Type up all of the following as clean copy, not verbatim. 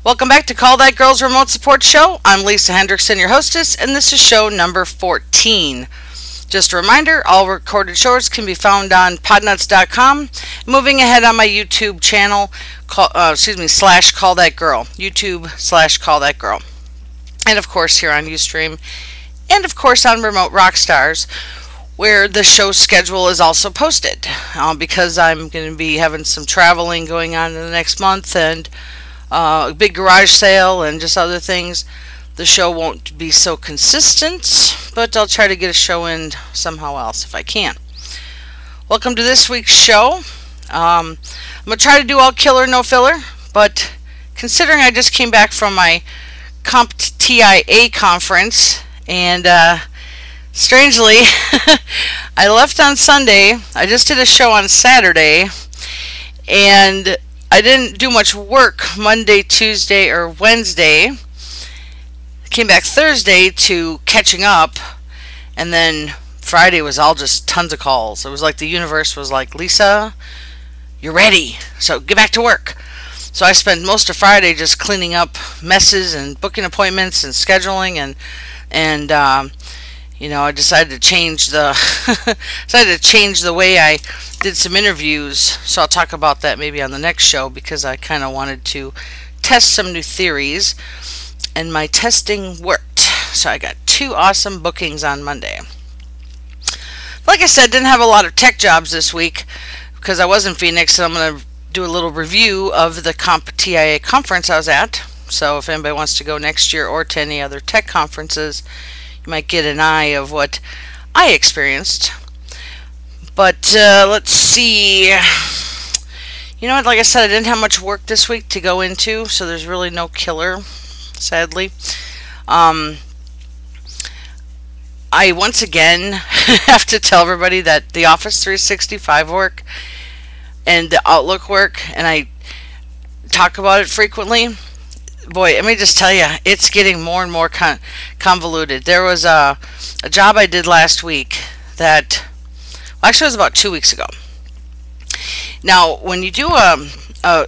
Welcome back to Call That Girl's Remote Support Show. I'm Lisa Hendrickson, your hostess, and this is show number 14. Just a reminder, all recorded shows can be found on podnuts.com. Moving ahead on my YouTube channel, slash Call That Girl. YouTube slash Call That Girl. And of course here on Ustream. And of course on Remote Rockstars, where the show schedule is also posted. Because I'm going to be having some traveling going on in the next month and a big garage sale and just other things, the show won't be so consistent, but I'll try to get a show in somehow else if I can. Welcome to this week's show. I'm going to try to do all killer, no filler, but considering I just came back from my CompTIA conference, and strangely, I left on Sunday. I just did a show on Saturday, and I didn't do much work Monday, Tuesday, or Wednesday. Came back Thursday to catching up, and then Friday was all just tons of calls. It was like the universe was like, Lisa, you're ready, so get back to work. So I spent most of Friday just cleaning up messes and booking appointments and scheduling, and I decided to change the way I did some interviews. So I'll talk about that maybe on the next show, because I kind of wanted to test some new theories, and my testing worked. So I got 2 awesome bookings on Monday. Like I said, didn't have a lot of tech jobs this week because I was in Phoenix, and I'm going to do a little review of the CompTIA conference I was at. So if anybody wants to go next year or to any other tech conferences, you might get an eye of what I experienced. But let's see. You know what? Like I said, I didn't have much work this week to go into, so there's really no killer, sadly. I once again have to tell everybody that the Office 365 work and the Outlook work, and I talk about it frequently. Boy, let me just tell you, it's getting more and more convoluted. There was a job I did last week that, well, actually it was about 2 weeks ago. Now, when you do a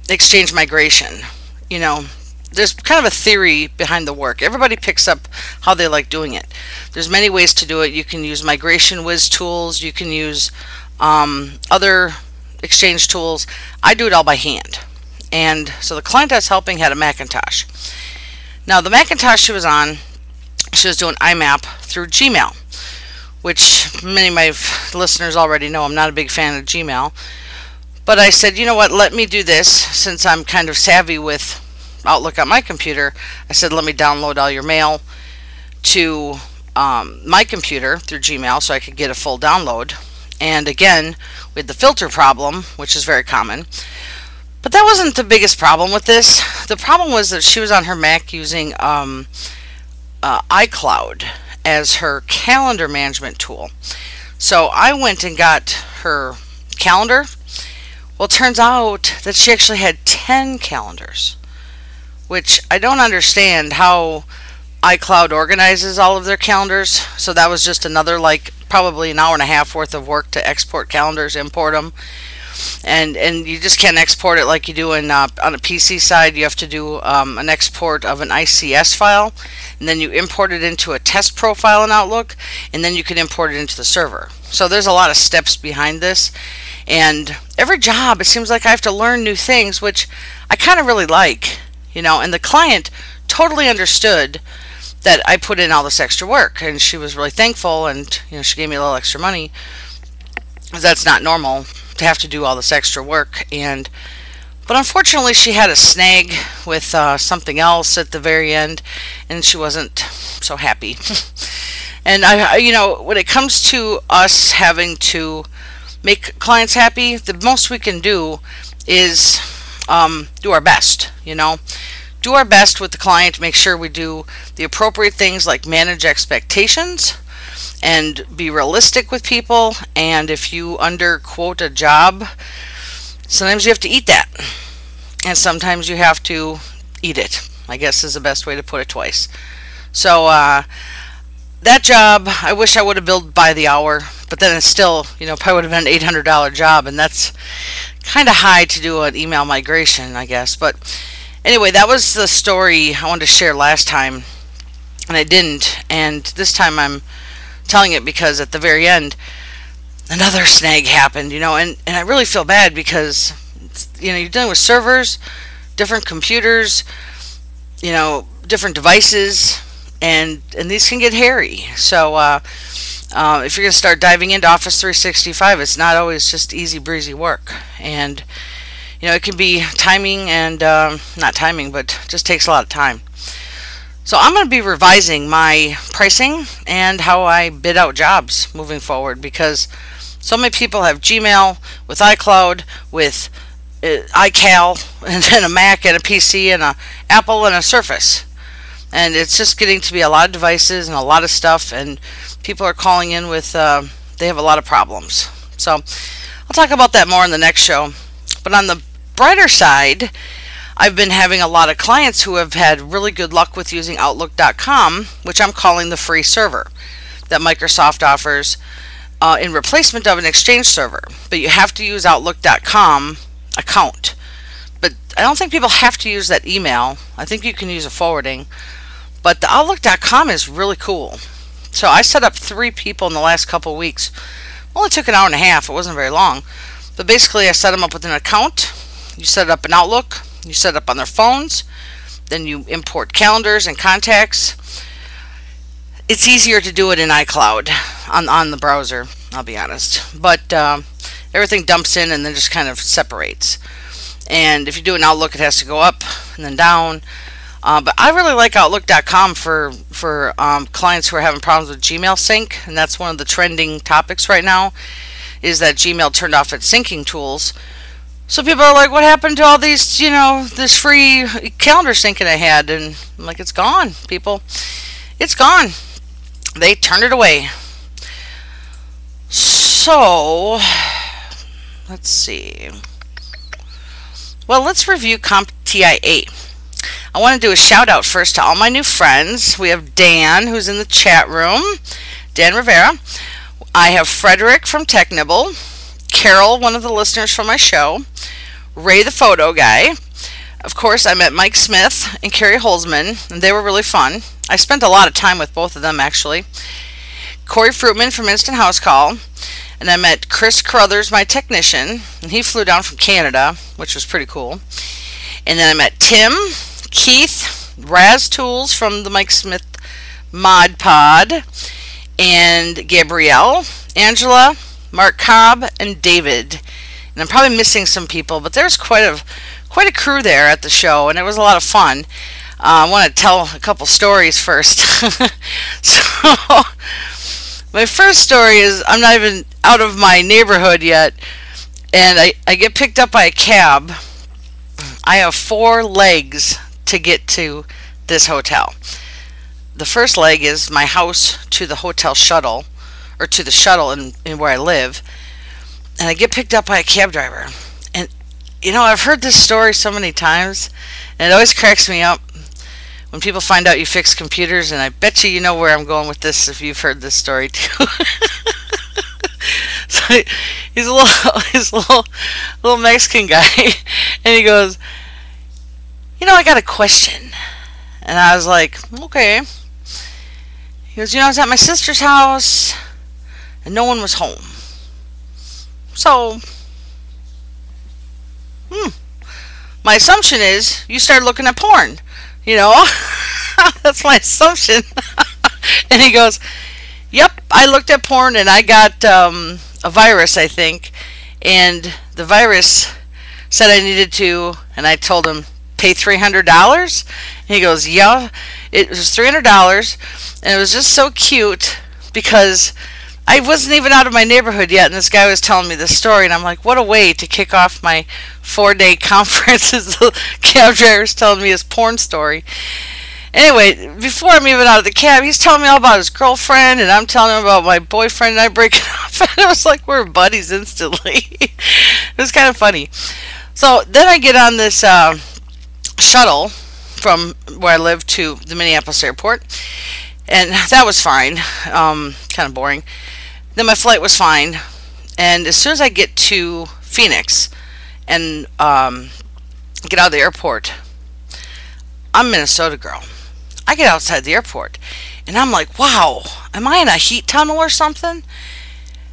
Exchange migration, there's kind of a theory behind the work. Everybody picks up how they like doing it. There's many ways to do it. You can use Migration Wiz tools. You can use other Exchange tools. I do it all by hand. And so the client I was helping had a Macintosh. Now, the Macintosh she was on, she was doing IMAP through Gmail, which many of my listeners already know I'm not a big fan of Gmail. But I said, you know what, let me do this. Since I'm kind of savvy with Outlook on my computer, I said, let me download all your mail to my computer through Gmail so I could get a full download. And again, we had the filter problem, which is very common. But that wasn't the biggest problem with this. The problem was that she was on her Mac using iCloud as her calendar management tool. So I went and got her calendar. Well, it turns out that she actually had 10 calendars, which I don't understand how iCloud organizes all of their calendars. So that was just another, probably an hour and a half worth of work to export calendars, import them. And you just can't export it like you do on a PC side. You have to do an export of an ICS file, and then you import it into a test profile in Outlook, and then you can import it into the server. So there's a lot of steps behind this, and every job it seems like I have to learn new things, which I kind of really like, and the client totally understood that I put in all this extra work, and she was really thankful, and she gave me a little extra money, because that's not normal to have to do all this extra work. But unfortunately she had a snag with something else at the very end, and she wasn't so happy. And when it comes to us having to make clients happy, the most we can do is do our best. Do our best with the client, make sure we do the appropriate things like manage expectations and be realistic with people. And if you underquote a job, sometimes you have to eat that, and sometimes you have to eat it, I guess is the best way to put it twice. So that job, I wish I would have billed by the hour, but then it's still, probably would have been an $800 job, and that's kind of high to do an email migration, I guess. But Anyway, that was the story I wanted to share last time, and I didn't. And this time I'm telling it because at the very end, another snag happened, and I really feel bad because, you're dealing with servers, different computers, different devices, and these can get hairy. So if you're going to start diving into Office 365, it's not always just easy breezy work, and it can be timing and not timing, but just takes a lot of time. So I'm going to be revising my pricing and how I bid out jobs moving forward, because so many people have Gmail, with iCloud, with iCal, and then a Mac and a PC and a Apple and a Surface. And it's just getting to be a lot of devices and a lot of stuff, and people are calling in with, they have a lot of problems. So I'll talk about that more in the next show. But on the brighter side, I've been having a lot of clients who have had really good luck with using Outlook.com, which I'm calling the free server that Microsoft offers in replacement of an Exchange server. But you have to use Outlook.com account. But I don't think people have to use that email. I think you can use a forwarding. But the Outlook.com is really cool. So I set up 3 people in the last couple of weeks. Only took an hour and a half. It wasn't very long. But basically I set them up with an account. You set it up in Outlook. You set it up on their phones. Then you import calendars and contacts. It's easier to do it in iCloud on the browser, I'll be honest. But everything dumps in and then just kind of separates. And if you do it in Outlook, it has to go up and then down. But I really like Outlook.com for clients who are having problems with Gmail sync, and that's one of the trending topics right now, is that Gmail turned off its syncing tools. So people are like, what happened to all these, this free calendar syncing I had? And I'm like, it's gone, people. It's gone. They turned it away. So, let's see. Well, let's review CompTIA. I want to do a shout out first to all my new friends. We have Dan, who's in the chat room, Dan Rivera. I have Frederick from TechNibble, Carol, one of the listeners from my show, Ray the photo guy. Of course, I met Mike Smith and Carrie Holzman, and they were really fun. I spent a lot of time with both of them, actually. Corey Fruitman from Instant House Call, and I met Chris Carruthers, my technician, and he flew down from Canada, which was pretty cool. And then I met Tim, Keith, Raz Tools from the Mike Smith Mod Pod, and Gabrielle, Angela, Mark Cobb, and David. And I'm probably missing some people, but there's quite a crew there at the show, and it was a lot of fun. I want to tell a couple stories first. So, my first story is I'm not even out of my neighborhood yet, and I get picked up by a cab. I have 4 legs to get to this hotel. The first leg is my house to the hotel shuttle, or to the shuttle in where I live, and I get picked up by a cab driver. And I've heard this story so many times, and it always cracks me up when people find out you fix computers, and I bet you know where I'm going with this if you've heard this story too. So he's a little Mexican guy, and he goes, I got a question. And I was like, okay. He goes, I was at my sister's house, and no one was home. So, my assumption is you started looking at porn. That's my assumption. And he goes, yep, I looked at porn and I got a virus, I think. And the virus said I needed to, and I told him, pay $300? And he goes, yeah, it was $300. And it was just so cute because I wasn't even out of my neighborhood yet, and this guy was telling me this story, and I'm like, what a way to kick off my 4-day conference is the cab driver's telling me his porn story. Anyway, before I'm even out of the cab, he's telling me all about his girlfriend, and I'm telling him about my boyfriend and I breaking up, and it was like we're buddies instantly. It was kind of funny. So then I get on this shuttle from where I live to the Minneapolis airport, and that was fine, kind of boring. Then my flight was fine, and as soon as I get to Phoenix and get out of the airport, I'm a Minnesota girl. I get outside the airport and I'm like, wow, am I in a heat tunnel or something?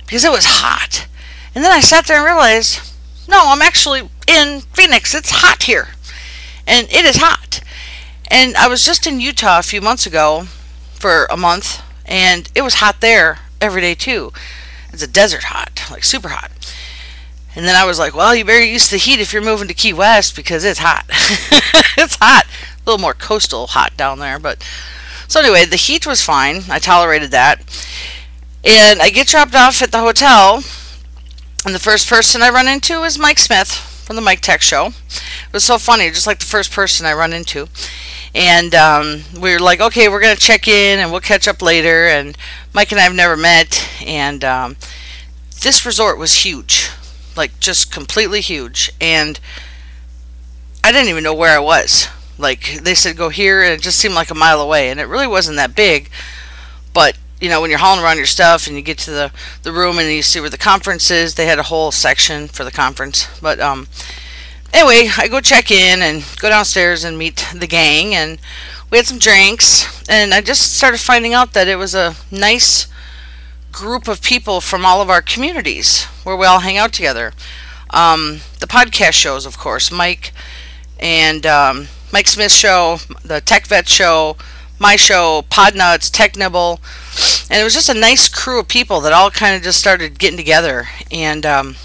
Because it was hot. And then I sat there and realized, no, I'm actually in Phoenix. It's hot here. And it is hot. And I was just in Utah a few months ago for a month, and it was hot there every day too. It's a desert hot, like super hot. And then I was like, well, you better get used to the heat if you're moving to Key West because it's hot. It's hot. A little more coastal hot down there. But so anyway, the heat was fine. I tolerated that. And I get dropped off at the hotel, and the first person I run into is Mike Smith from the Mike Tech Show. It was so funny, just like the first person I run into. And we were like, okay, we're going to check in and we'll catch up later. And Mike and I have never met. And this resort was huge, like just completely huge. And I didn't even know where I was. Like they said, go here, and it just seemed like a mile away. And it really wasn't that big. But, you know, when you're hauling around your stuff and you get to the room and you see where the conference is, they had a whole section for the conference. But anyway, I go check in and go downstairs and meet the gang, and we had some drinks, and I just started finding out that it was a nice group of people from all of our communities where we all hang out together. The podcast shows, of course, Mike and Mike Smith show, the Tech Vet show, my show, Podnuts, Tech Nibble, and it was just a nice crew of people that all kind of just started getting together. And then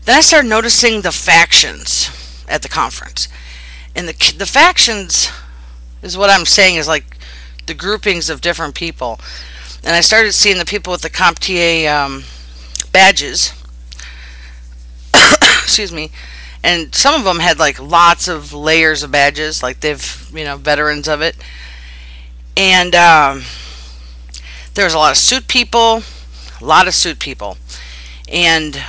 I started noticing the factions at the conference. And the factions is what I'm saying is like the groupings of different people. And I started seeing the people with the CompTIA badges. Excuse me. And some of them had like lots of layers of badges, like they've, you know, veterans of it. And there was a lot of suit people, And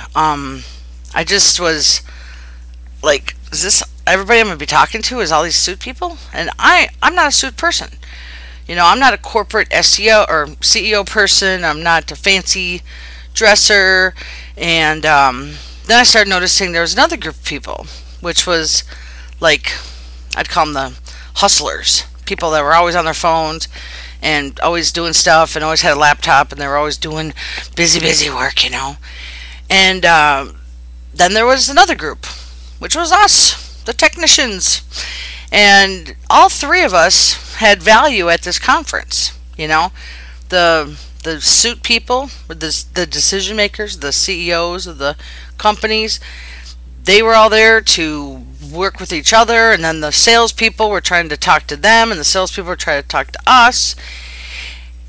I just was like, is this everybody I'm going to be talking to is all these suit people? And I'm not a suit person. You know, I'm not a corporate SEO or CEO person. I'm not a fancy dresser. And then I started noticing there was another group of people, which was like, I'd call them the hustlers. People that were always on their phones and always doing stuff and always had a laptop and they were always doing busy work, you know. And then there was another group, which was us, the technicians. And all three of us had value at this conference, you know. The suit people, the decision makers, the CEOs of the companies, they were all there to work with each other, and then the salespeople were trying to talk to them, and the salespeople were trying to talk to us.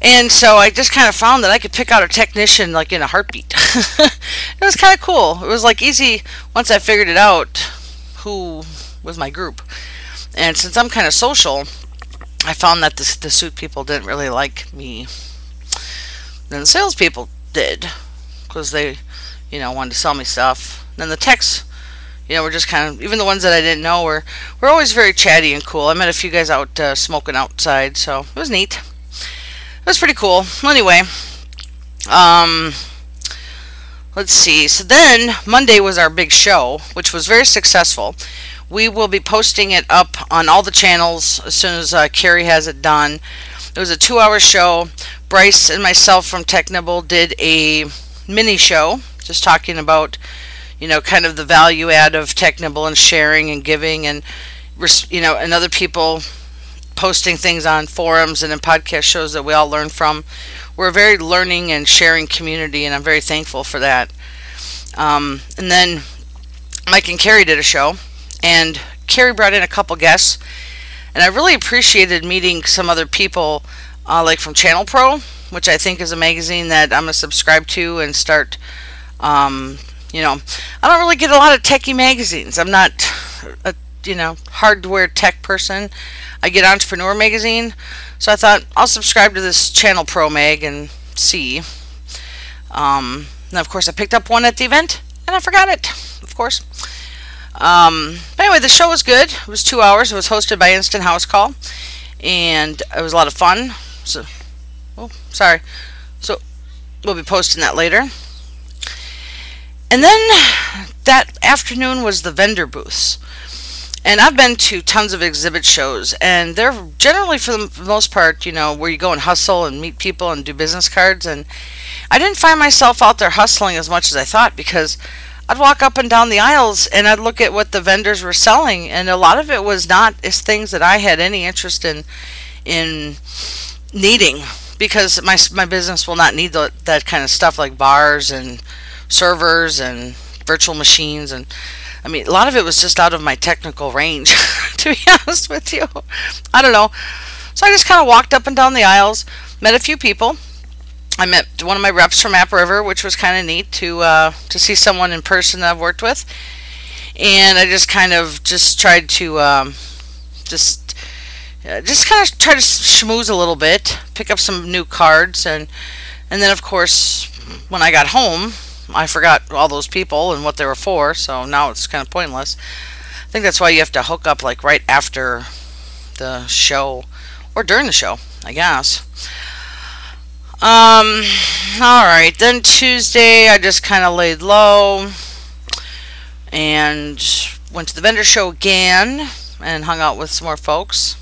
And so I just kind of found that I could pick out a technician like in a heartbeat. It was kind of cool. It was like easy once I figured it out who was my group. And since I'm kind of social, I found that the suit people didn't really like me. Then the salespeople did, because they, you know, wanted to sell me stuff. Then the techs, you know, were just kind of, even the ones that I didn't know were always very chatty and cool. I met a few guys out smoking outside, so it was neat. It was pretty cool. Well, anyway, let's see. So then Monday was our big show, which was very successful. We will be posting it up on all the channels as soon as Carrie has it done. It was a 2-hour show. Bryce and myself from Tech Nibble did a mini show, just talking about, you know, kind of the value add of Tech Nibble and sharing and giving, and, you know, and other people posting things on forums and in podcast shows that we all learn from. We're a very learning and sharing community, and I'm very thankful for that. And then Mike and Carrie did a show, and Carrie brought in a couple guests, and I really appreciated meeting some other people, like from Channel Pro, which I think is a magazine that I'm going to subscribe to and start. You know, I don't really get a lot of techie magazines. I'm not a, you know, hardware tech person. I get Entrepreneur magazine, so I thought I'll subscribe to this Channel Pro mag and see. And of course I picked up one at the event and I forgot it, of course. But anyway, the show was good. It was 2 hours. It was hosted by Instant House Call, and it was a lot of fun. So, oh, sorry. So we'll be posting that later. And then that afternoon was the vendor booths. And I've been to tons of exhibit shows, and they're generally, for the most part, where you go and hustle and meet people and do business cards. And I didn't find myself out there hustling as much as I thought, because I'd walk up and down the aisles and I'd look at what the vendors were selling, and a lot of it was not as things that I had any interest in needing, because my business will not need that kind of stuff, like bars and servers and virtual machines. And I mean, a lot of it was just out of my technical range, to be honest with you. I don't know. So I just kind of walked up and down the aisles, met a few people. I met one of my reps from App River, which was kind of neat to see someone in person that I've worked with. And I just kind of just tried to just kind of try to schmooze a little bit, pick up some new cards, and then of course when I got home, I forgot all those people and what they were for. So now it's kind of pointless. I think that's why you have to hook up like right after the show or during the show, I guess. Alright, then Tuesday I just kind of laid low and went to the vendor show again and hung out with some more folks.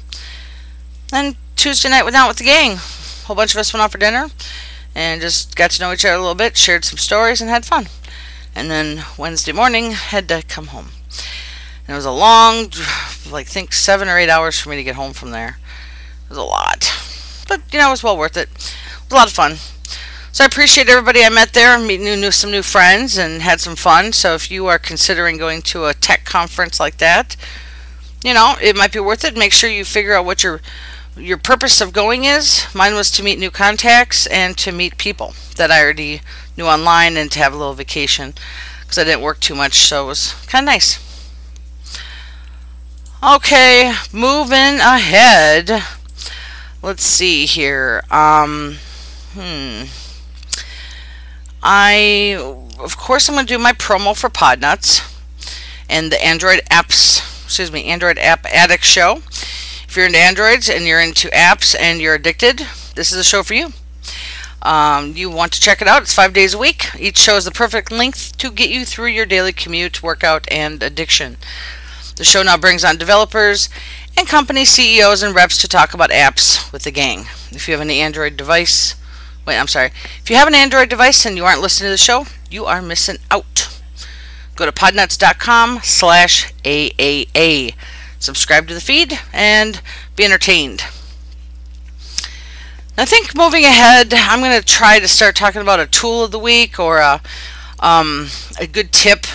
Then Tuesday night went out with the gang. A whole bunch of us went out for dinner and just got to know each other a little bit, shared some stories, and had fun. And then Wednesday morning had to come home. And it was a long, like, I think 7 or 8 hours for me to get home from there. It was a lot. But, it was well worth it. It was a lot of fun. So I appreciate everybody I met there, meeting some new friends, and had some fun. So if you are considering going to a tech conference like that, it might be worth it. Make sure you figure out what your purpose of going is. Mine was to meet new contacts and to meet people that I already knew online, and to have a little vacation, because I didn't work too much, so it was kind of nice. Okay, moving ahead. Let's see here. Of course, I'm going to do my promo for Podnuts and the Android App Addict Show. If you're into Androids and you're into apps and you're addicted, this is a show for you. You want to check it out. It's 5 days a week. Each show is the perfect length to get you through your daily commute, workout, and addiction. The show now brings on developers and company CEOs and reps to talk about apps with the gang. If you have an Android device, if you have an Android device and you aren't listening to the show, you are missing out. Go to podnuts.com/AAA. Subscribe to the feed and be entertained. I think moving ahead, I'm going to try to start talking about a tool of the week, or a good tip,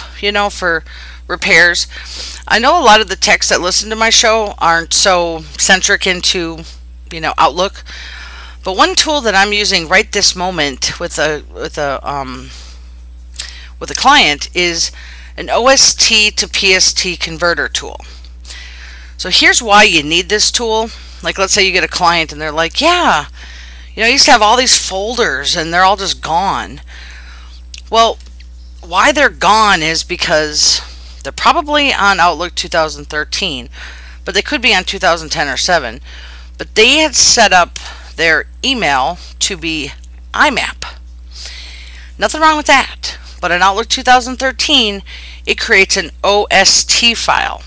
for repairs. I know a lot of the techs that listen to my show aren't so centric into, Outlook. But one tool that I'm using right this moment with a client is an OST to PST converter tool. So here's why you need this tool. Like, let's say you get a client and they're like, yeah, I used to have all these folders and they're all just gone. Well, why they're gone is because they're probably on Outlook 2013, but they could be on 2010 or 7. But they had set up their email to be IMAP. Nothing wrong with that. But in Outlook 2013, it creates an OST file,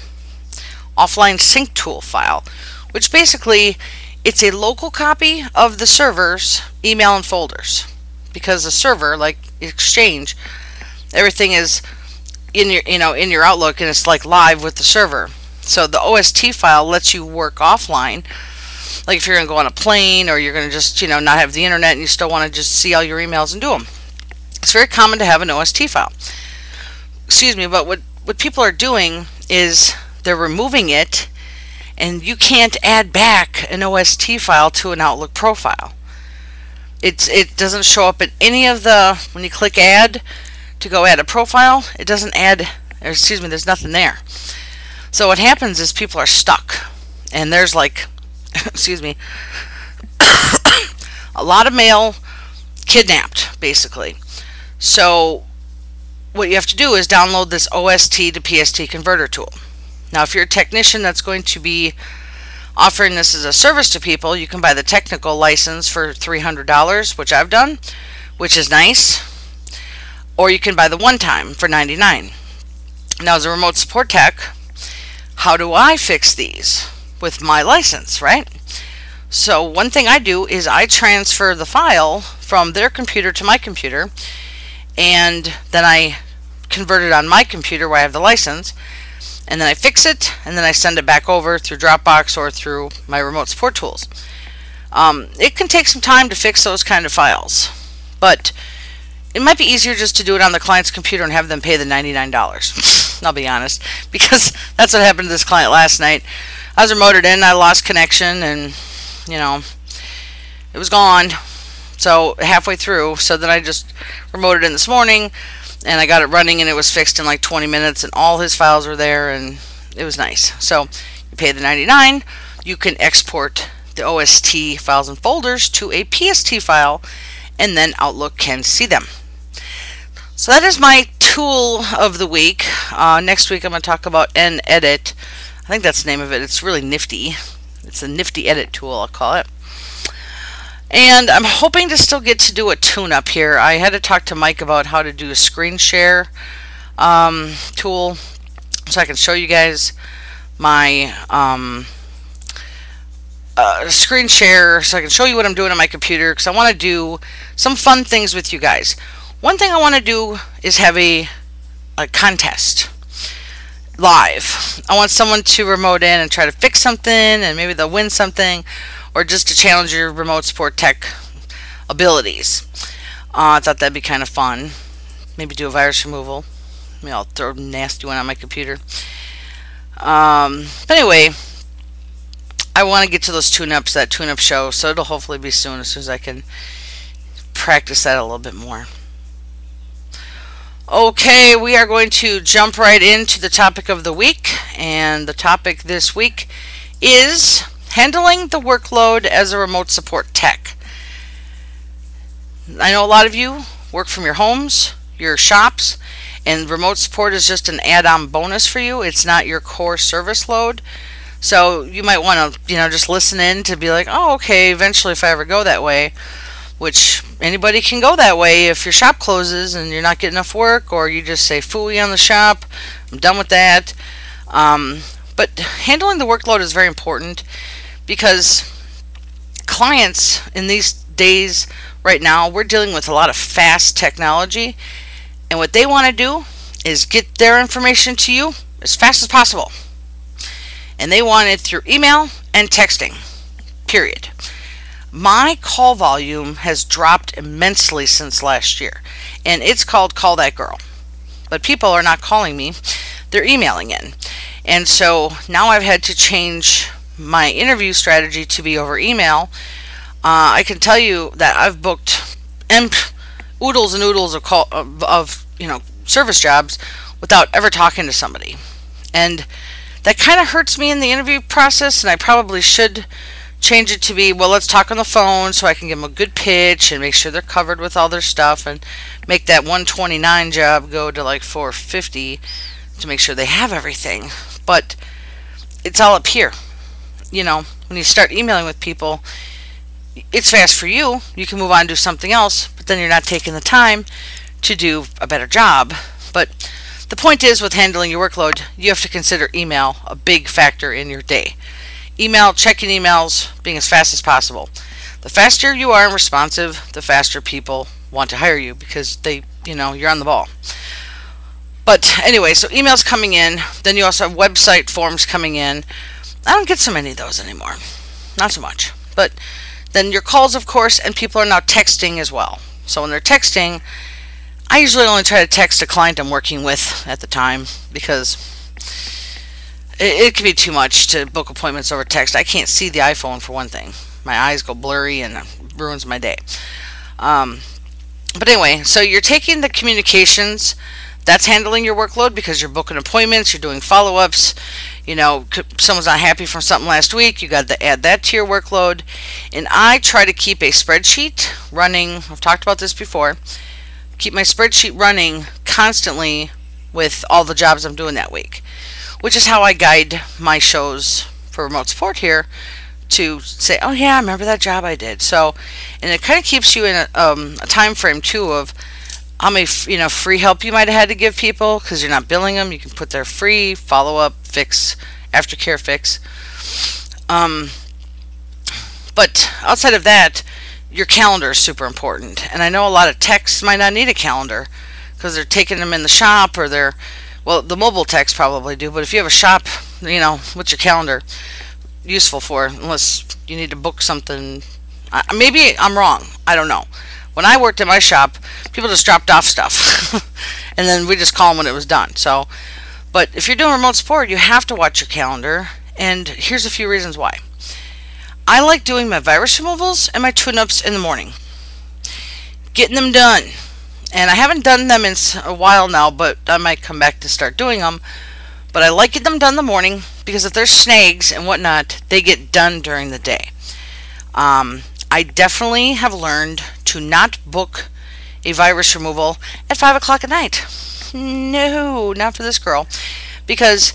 offline sync tool file, which basically it's a local copy of the server's email and folders. Because the server, like Exchange, everything is in your Outlook, and it's like live with the server. So the OST file lets you work offline. Like if you're going to go on a plane, or you're going to just, not have the internet and you still want to just see all your emails and do them. It's very common to have an OST file. But what people are doing is they're removing it, and you can't add back an OST file to an Outlook profile. It doesn't show up in any of when you click add to go add a profile, it doesn't add, there's nothing there. So what happens is people are stuck, and there's like, a lot of mail kidnapped, basically. So what you have to do is download this OST to PST converter tool. Now, if you're a technician that's going to be offering this as a service to people, you can buy the technical license for $300, which I've done, which is nice. Or you can buy the one-time for $99. Now, as a remote support tech, how do I fix these with my license, right? So one thing I do is I transfer the file from their computer to my computer, and then I convert it on my computer where I have the license, and then I fix it, and then I send it back over through Dropbox or through my remote support tools. It can take some time to fix those kind of files, but it might be easier just to do it on the client's computer and have them pay the $99. I'll be honest, because that's what happened to this client last night. I was remoted in, I lost connection, and it was gone. So halfway through, so then I just remoted in this morning, and I got it running, and it was fixed in like 20 minutes, and all his files were there, and it was nice. So you pay the $99, you can export the OST files and folders to a PST file, and then Outlook can see them. So that is my tool of the week. Next week I'm going to talk about NEdit. I think that's the name of it. It's really nifty. It's a nifty edit tool, I'll call it. And I'm hoping to still get to do a tune-up here. I had to talk to Mike about how to do a screen share tool, so I can show you guys my screen share, so I can show you what I'm doing on my computer, because I want to do some fun things with you guys. One thing I want to do is have a contest live. I want someone to remote in and try to fix something, and maybe they'll win something, or just to challenge your remote support tech abilities. I thought that'd be kind of fun. Maybe do a virus removal. Maybe I'll throw a nasty one on my computer. But anyway, I want to get to those tune-ups, that tune-up show, so it'll hopefully be soon, as soon as I can practice that a little bit more. Okay, we are going to jump right into the topic of the week, and the topic this week is handling the workload as a remote support tech. I know a lot of you work from your homes, your shops, and remote support is just an add-on bonus for you. It's not your core service load. So you might want to, just listen in to be like, oh, okay, eventually if I ever go that way, which anybody can go that way if your shop closes and you're not getting enough work, or you just say, phooey on the shop, I'm done with that. But handling the workload is very important, because clients in these days right now, we're dealing with a lot of fast technology, and what they want to do is get their information to you as fast as possible. And they want it through email and texting, period. My call volume has dropped immensely since last year, and it's called Call That Girl. But people are not calling me, they're emailing in. And so now I've had to change my interview strategy to be over email. I can tell you that I've booked oodles and oodles of service jobs without ever talking to somebody. And that kind of hurts me in the interview process, and I probably should change it to be, well, let's talk on the phone so I can give them a good pitch and make sure they're covered with all their stuff, and make that 129 job go to like 450 to make sure they have everything. But it's all up here. When you start emailing with people, it's fast for you. You can move on and do something else, but then you're not taking the time to do a better job. But the point is, with handling your workload, you have to consider email a big factor in your day. Checking emails, being as fast as possible. The faster you are and responsive, the faster people want to hire you, because you're on the ball. But anyway, so emails coming in, then you also have website forms coming in. I don't get so many of those anymore. Not so much. But then your calls, of course, and people are now texting as well. So when they're texting, I usually only try to text a client I'm working with at the time, because it can be too much to book appointments over text. I can't see the iPhone, for one thing. My eyes go blurry and it ruins my day. But anyway, so you're taking the communications. That's handling your workload, because you're booking appointments, you're doing follow-ups. Someone's not happy from something last week, you got to add that to your workload. And I try to keep a spreadsheet running. I've talked about this before. Keep my spreadsheet running constantly with all the jobs I'm doing that week, which is how I guide my shows for remote support here, to say, oh yeah, I remember that job I did. So, and it kind of keeps you in a time frame too of how many free help you might have had to give people, because you're not billing them. You can put their free follow-up, fix, aftercare fix. Um, but outside of that, your calendar is super important. And I know a lot of techs might not need a calendar because they're taking them in the shop, or well, the mobile techs probably do. But if you have a shop, what's your calendar useful for? Unless you need to book something. Maybe I'm wrong. I don't know. When I worked at my shop, people just dropped off stuff, and then we just call them when it was done. So, but if you're doing remote support, you have to watch your calendar. And here's a few reasons why. I like doing my virus removals and my tune-ups in the morning, getting them done. And I haven't done them in a while now, but I might come back to start doing them. But I like getting them done in the morning because if there's snags and whatnot, they get done during the day. I definitely have learned to not book a virus removal at 5 o'clock at night. No, not for this girl. Because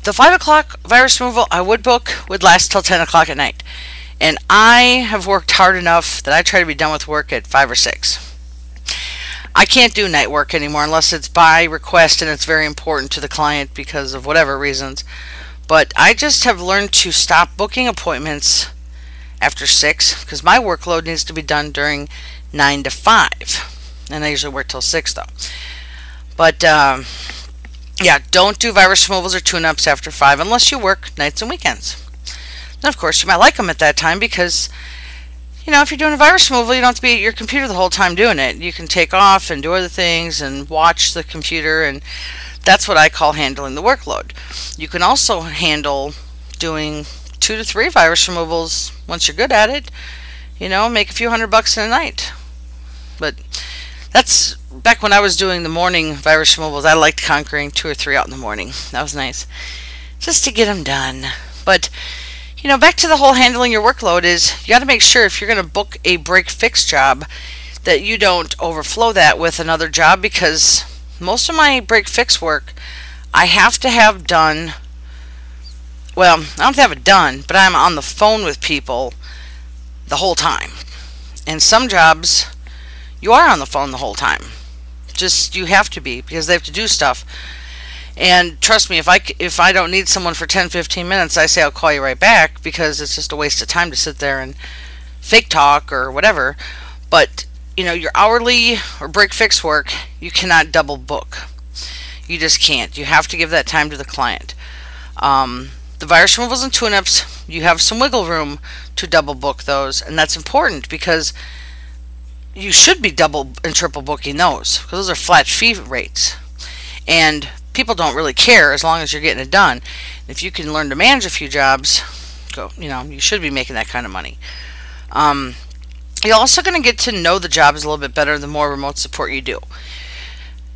the 5 o'clock virus removal I would book would last till 10 o'clock at night. And I have worked hard enough that I try to be done with work at 5 or 6. I can't do night work anymore unless it's by request and it's very important to the client because of whatever reasons. But I just have learned to stop booking appointments after 6 because my workload needs to be done during 9 to 5. And I usually work till 6 though. But yeah, don't do virus removals or tune-ups after 5 unless you work nights and weekends. And of course, you might like them at that time because, if you're doing a virus removal, you don't have to be at your computer the whole time doing it. You can take off and do other things and watch the computer, and that's what I call handling the workload. You can also handle doing 2 to 3 virus removals once you're good at it. Make a few $100 in a night. But that's back when I was doing the morning virus removals. I liked conquering 2 or 3 out in the morning. That was nice, just to get them done. But back to the whole handling your workload is you got to make sure if you're going to book a break fix job that you don't overflow that with another job, because most of my break fix work I have to have done. Well, I don't have to have it done, but I'm on the phone with people the whole time. And some jobs you are on the phone the whole time. Just you have to be because they have to do stuff. And trust me, if I don't need someone for 10-15 minutes, I say I'll call you right back because it's just a waste of time to sit there and fake talk or whatever. But, your hourly or break fix work, you cannot double book. You just can't. You have to give that time to the client. The virus removals and tune-ups, you have some wiggle room to double book those. And that's important because you should be double and triple booking those because those are flat fee rates. And people don't really care as long as you're getting it done. If you can learn to manage a few jobs, you should be making that kind of money. You're also going to get to know the jobs a little bit better the more remote support you do.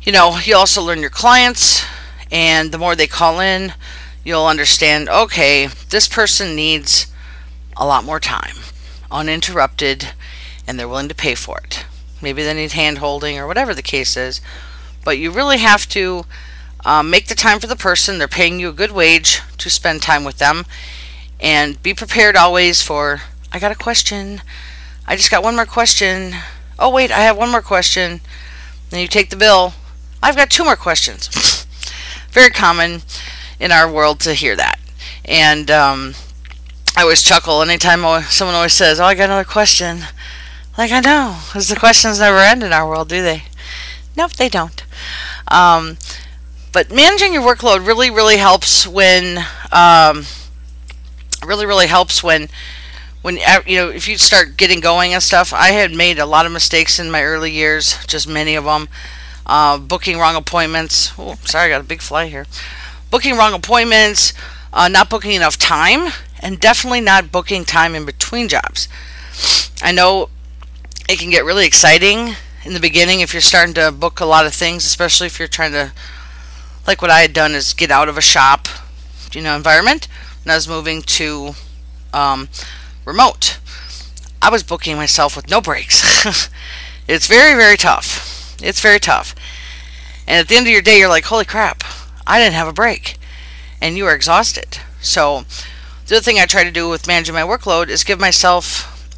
You also learn your clients, and the more they call in, you'll understand, okay, this person needs a lot more time, uninterrupted, and they're willing to pay for it. Maybe they need hand holding or whatever the case is, but you really have to make the time for the person. They're paying you a good wage to spend time with them, and be prepared always for, I got a question. I just got one more question. Oh wait, I have one more question. Then you take the bill. I've got 2 more questions. Very common in our world to hear that. And I always chuckle anytime someone always says, oh, I got another question. Like, I know, because the questions never end in our world, do they? Nope, they don't. But managing your workload really, really helps when, if you start getting going and stuff. I had made a lot of mistakes in my early years, just many of them. Booking wrong appointments. Oh, sorry, I got a big fly here. Booking wrong appointments, not booking enough time, and definitely not booking time in between jobs. I know it can get really exciting in the beginning if you're starting to book a lot of things, especially if you're trying to, like what I had done is get out of a shop, environment, and I was moving to remote. I was booking myself with no breaks. It's very, very tough. It's very tough. And at the end of your day, you're like, holy crap, I didn't have a break. And you are exhausted. So the other thing I try to do with managing my workload is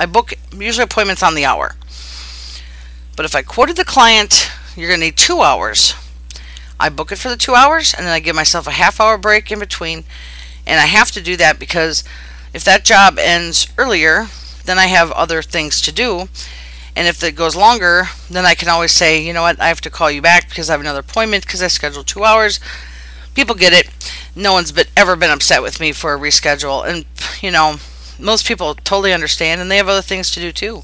I book usually appointments on the hour. But if I quoted the client, you're going to need 2 hours, I book it for the 2 hours, and then I give myself a half-hour break in between, And I have to do that because if that job ends earlier, then I have other things to do. And if it goes longer, then I can always say, you know what, I have to call you back because I have another appointment because I scheduled 2 hours. People get it. No one's ever been upset with me for a reschedule. And, most people totally understand, and they have other things to do too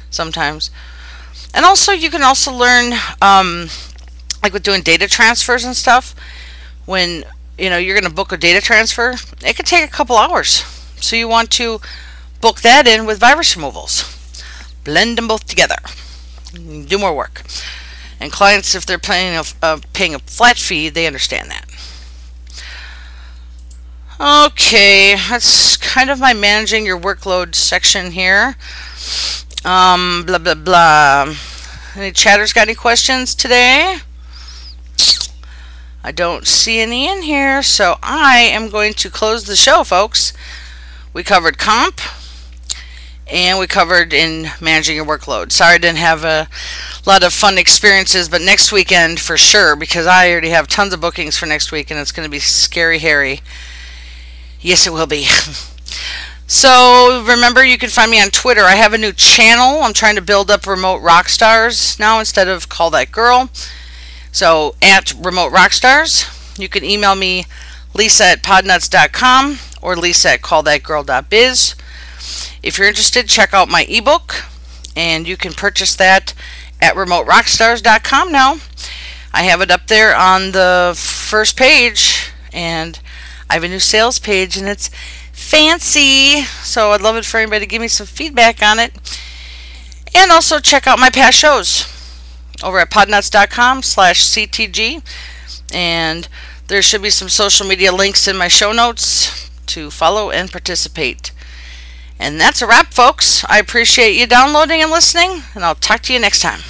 sometimes. And also, you can also learn, like with doing data transfers and stuff, when, you're going to book a data transfer, it could take a couple hours. So you want to book that in with virus removals. Blend them both together. Do more work. And clients, if they're paying a flat fee, they understand that. Okay, that's kind of my managing your workload section here. Blah, blah, blah. Any chatters got any questions today? I don't see any in here, so I am going to close the show, folks. We covered comp, and we covered in managing your workload. Sorry I didn't have a lot of fun experiences, but next weekend for sure, because I already have tons of bookings for next week, and it's going to be scary hairy. Yes, it will be. So remember, you can find me on Twitter. I have a new channel. I'm trying to build up Remote Rockstars now instead of Call That Girl. So at Remote Rockstars, you can email me lisa@podnuts.com or lisa@callthatgirl.biz. If you're interested, check out my ebook, and you can purchase that at remoterockstars.com now. I have it up there on the first page, and I have a new sales page, and it's fancy, so I'd love it for anybody to give me some feedback on it. And also check out my past shows over at podnuts.com/CTG, and there should be some social media links in my show notes to follow and participate. And that's a wrap, folks. I appreciate you downloading and listening, and I'll talk to you next time.